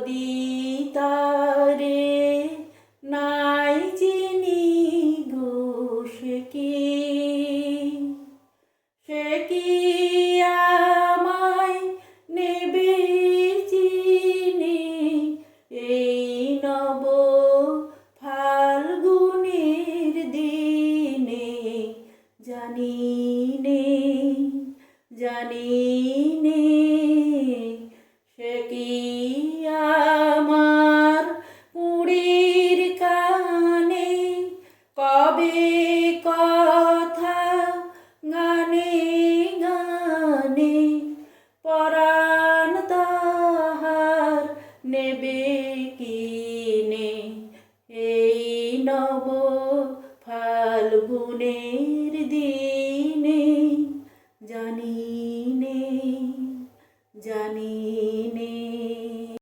যদি তারে নাই চিনি গো সে কি আমায় নেবে চিনি এই নব ফাল্গুনের দিনে জানি নে সে কি আমার কুড়ির কানে কবে কথা গানে গানে পরাণ তাহার নেবে